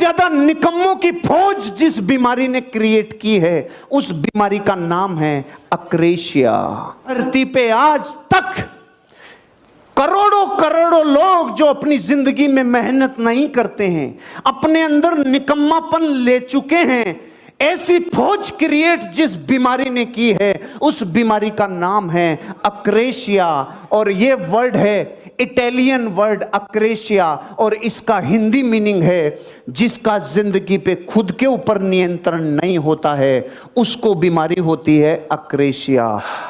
ज्यादा निकम्मों की फौज जिस बीमारी ने क्रिएट की है, उस बीमारी का नाम है अक्रेशिया। धरती पे आज तक करोड़ों करोड़ों लोग जो अपनी जिंदगी में मेहनत नहीं करते हैं, अपने अंदर निकम्मापन ले चुके हैं, ऐसी फौज क्रिएट जिस बीमारी ने की है, उस बीमारी का नाम है अक्रेशिया। और ये वर्ड है इटालियन वर्ड अक्रेशिया, और इसका हिंदी मीनिंग है जिसका जिंदगी पे खुद के ऊपर नियंत्रण नहीं होता है, उसको बीमारी होती है अक्रेशिया।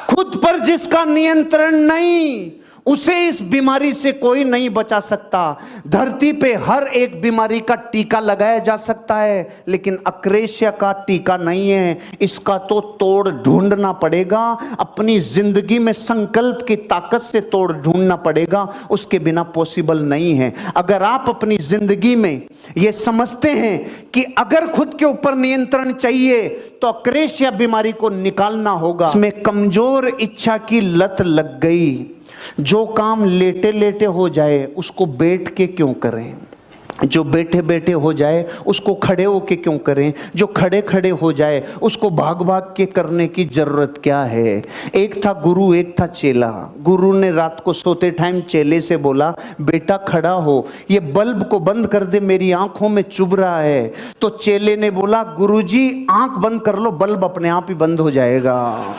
खुद पर जिसका नियंत्रण नहीं, उसे इस बीमारी से कोई नहीं बचा सकता। धरती पे हर एक बीमारी का टीका लगाया जा सकता है, लेकिन अक्रेशिया का टीका नहीं है। इसका तो तोड़ ढूंढना पड़ेगा, अपनी जिंदगी में संकल्प की ताकत से तोड़ ढूंढना पड़ेगा, उसके बिना पॉसिबल नहीं है। अगर आप अपनी जिंदगी में ये समझते हैं कि अगर खुद के ऊपर नियंत्रण चाहिए तो अक्रेशिया बीमारी को निकालना होगा। इसमें कमजोर इच्छा की लत लग गई। जो काम लेटे लेटे हो जाए उसको बैठ के क्यों करें, जो बैठे बैठे हो जाए उसको खड़े होके क्यों करें, जो खड़े खड़े हो जाए उसको भाग भाग के करने की जरूरत क्या है। एक था गुरु, एक था चेला। गुरु ने रात को सोते टाइम चेले से बोला, बेटा खड़ा हो, ये बल्ब को बंद कर दे, मेरी आंखों में चुभ रहा है। तो चेले ने बोला, गुरुजी आंख बंद कर लो, बल्ब अपने आप ही बंद हो जाएगा।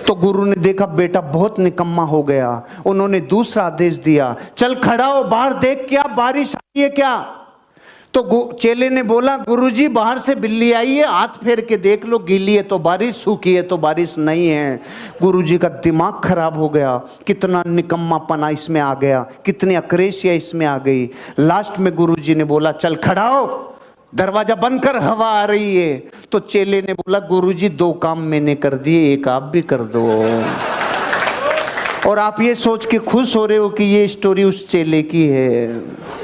तो गुरु ने देखा बेटा बहुत निकम्मा हो गया, उन्होंने दूसरा आदेश दिया, चल खड़ा हो, बाहर देख क्या बारिश आई है क्या। तो चेले ने बोला, गुरुजी बाहर से बिल्ली आई है, हाथ फेर के देख लो, गीली है तो बारिश, सूखी है तो बारिश नहीं है। गुरुजी का दिमाग खराब हो गया, कितना निकम्मापना इसमें आ गया, कितनी अक्रेशिया इसमें आ गई। लास्ट में गुरुजी ने बोला, चल खड़ा हो, दरवाजा बंद कर, हवा आ रही है। तो चेले ने बोला, गुरुजी 2 काम मैंने कर दिए, एक आप भी कर दो। और आप ये सोच के खुश हो रहे हो कि ये स्टोरी उस चेले की है।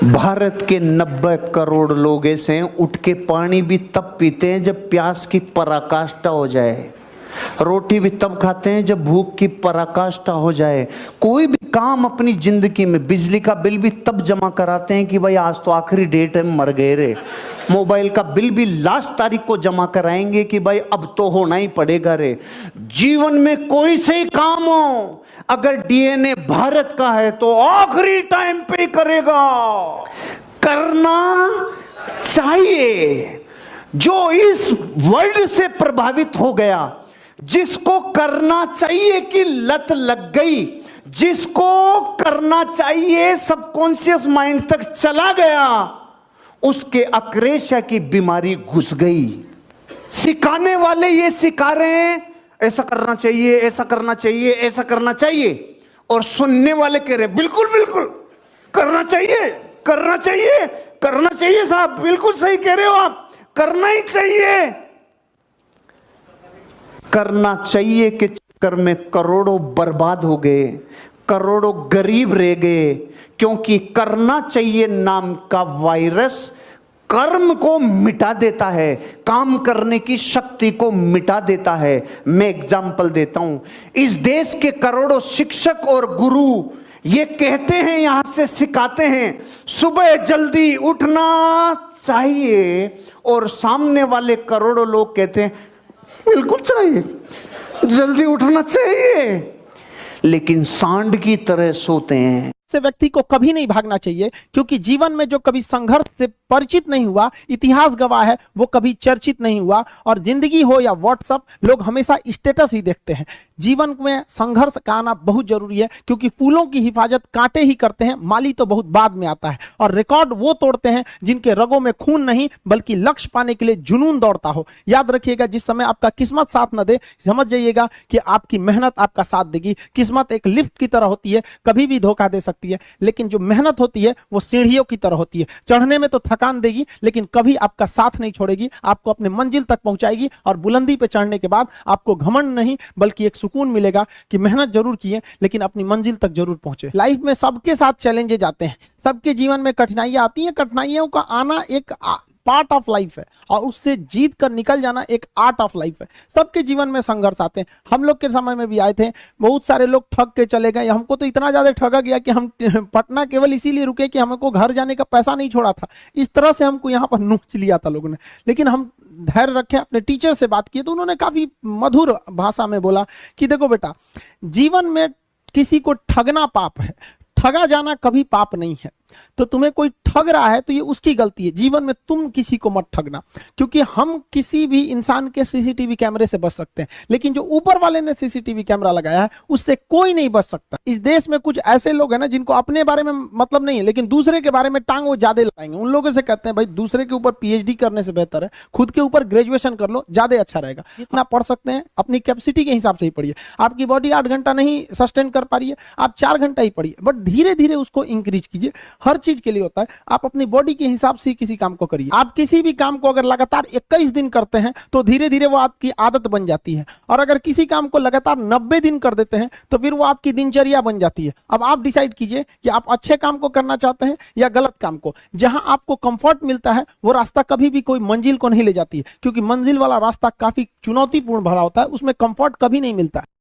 भारत के 90 करोड़ लोग ऐसे हैं, उठ के पानी भी तब पीते हैं जब प्यास की पराकाष्ठा हो जाए, रोटी भी तब खाते हैं जब भूख की पराकाष्ठा हो जाए। कोई भी काम अपनी जिंदगी में, बिजली का बिल भी तब जमा कराते हैं कि भाई आज तो आखिरी डेट है, मर गए रे। मोबाइल का बिल भी लास्ट तारीख को जमा कराएंगे कि भाई अब तो होना ही पड़ेगा रे। जीवन में कोई से ही काम हो, अगर डीएनए भारत का है तो आखिरी टाइम पे करेगा, करना चाहिए। जो इस वर्ल्ड से प्रभावित हो गया, जिसको करना चाहिए की लत लग गई, जिसको करना चाहिए सबकॉन्शियस माइंड तक चला गया, उसके अक्रेशिया की बीमारी घुस गई। सिखाने वाले ये सिखा रहे हैं, ऐसा करना चाहिए, ऐसा करना चाहिए, ऐसा करना चाहिए, और सुनने वाले कह रहे हैं बिल्कुल बिल्कुल करना चाहिए, करना चाहिए, करना चाहिए साहब, बिल्कुल सही कह रहे हो आप, करना ही चाहिए। करना चाहिए के चक्कर में करोड़ों बर्बाद हो गए, करोड़ों गरीब रह गए, क्योंकि करना चाहिए नाम का वायरस कर्म को मिटा देता है, काम करने की शक्ति को मिटा देता है। मैं एग्जाम्पल देता हूं, इस देश के करोड़ों शिक्षक और गुरु ये कहते हैं, यहां से सिखाते हैं, सुबह जल्दी उठना चाहिए, और सामने वाले करोड़ों लोग कहते हैं बिल्कुल चाहिए, जल्दी उठना चाहिए, लेकिन सांड की तरह सोते हैं। से व्यक्ति को कभी नहीं भागना चाहिए, क्योंकि जीवन में जो कभी संघर्ष से परिचित नहीं हुआ, इतिहास गवाह है, वो कभी चर्चित नहीं हुआ। और जिंदगी हो या व्हाट्सएप, लोग हमेशा स्टेटस ही देखते हैं। जीवन में संघर्ष का आना बहुत जरूरी है, क्योंकि फूलों की हिफाजत कांटे ही करते हैं, माली तो बहुत बाद में आता है। और रिकॉर्ड वो तोड़ते हैं जिनके रगों में खून नहीं, बल्कि लक्ष्य पाने के लिए जुनून दौड़ता हो। याद रखिएगा, जिस समय आपका किस्मत साथ न दे, समझ जाइएगा कि आपकी मेहनत आपका साथ देगी। किस्मत एक लिफ्ट की तरह होती है, कभी भी धोखा दे सकती है, लेकिन जो मेहनत होती है वो सीढ़ियों की तरह होती है। चढ़ने में तो थकान देगी, लेकिन कभी आपका साथ नहीं छोड़ेगी, आपको अपने मंजिल तक पहुंचाएगी। और बुलंदी पे चढ़ने के बाद आपको घमंड नहीं, बल्कि एक सुकून मिलेगा कि मेहनत जरूर किए, लेकिन अपनी मंजिल तक जरूर पहुंचे। लाइफ में सबके साथ चैलेंजेज आते हैं, सबके जीवन में कठिनाइयां आती हैं। कठिनाइयों का आना एक पार्ट ऑफ लाइफ है और उससे जीत कर निकल जाना एक आर्ट ऑफ लाइफ है। सबके जीवन में संघर्ष आते हैं, हम लोग के समय में भी आए थे। बहुत सारे लोग ठग के चले गए, हमको तो इतना ज्यादा ठगा गया कि हम पटना केवल इसीलिए रुके कि हमको घर जाने का पैसा नहीं छोड़ा था। इस तरह से हमको यहाँ पर नोच लिया था लोगों ने, लेकिन हम धैर्य रखे, अपने टीचर से बात किए तो उन्होंने काफी मधुर भाषा में बोला कि देखो बेटा, जीवन में किसी को ठगना पाप है, ठगा जाना कभी पाप नहीं है। तो तुम्हें कोई ठग रहा है तो ये उसकी गलती है, जीवन में तुम किसी को मत ठगना। क्योंकि हम किसी भी इंसान के सीसीटीवी कैमरे से बच सकते हैं, लेकिन जो ऊपर वाले ने सीसीटीवी कैमरा लगाया है उससे कोई नहीं बच सकता। इस देश में कुछ ऐसे लोग हैं ना जिनको अपने बारे में मतलब नहीं है, लेकिन दूसरे के बारे में टांग वो ज्यादा लगाएंगे। उन लोगों से कहते हैं भाई दूसरे के ऊपर पीएचडी करने से बेहतर है खुद के ऊपर ग्रेजुएशन कर लो, ज्यादा अच्छा रहेगा। जितना पढ़ सकते हैं अपनी कैपेसिटी के हिसाब से ही पढ़िए। आपकी बॉडी 8 घंटा नहीं सस्टेन कर पा रही है, आप 4 घंटा ही पढ़िए, बट धीरे धीरे उसको इंक्रीज कीजिए। हर चीज के लिए होता है, आप अपनी बॉडी के हिसाब से किसी काम को करिए। आप किसी भी काम को अगर लगातार 21 दिन करते हैं तो धीरे धीरे वो आपकी आदत बन जाती है, और अगर किसी काम को लगातार 90 दिन कर देते हैं तो फिर वो आपकी दिनचर्या बन जाती है। अब आप डिसाइड कीजिए कि आप अच्छे काम को करना चाहते हैं या गलत काम को। जहां आपको कंफर्ट मिलता है वो रास्ता कभी भी कोई मंजिल को नहीं ले जाती है, क्योंकि मंजिल वाला रास्ता काफी चुनौतीपूर्ण भरा होता है, उसमें कंफर्ट कभी नहीं मिलता है।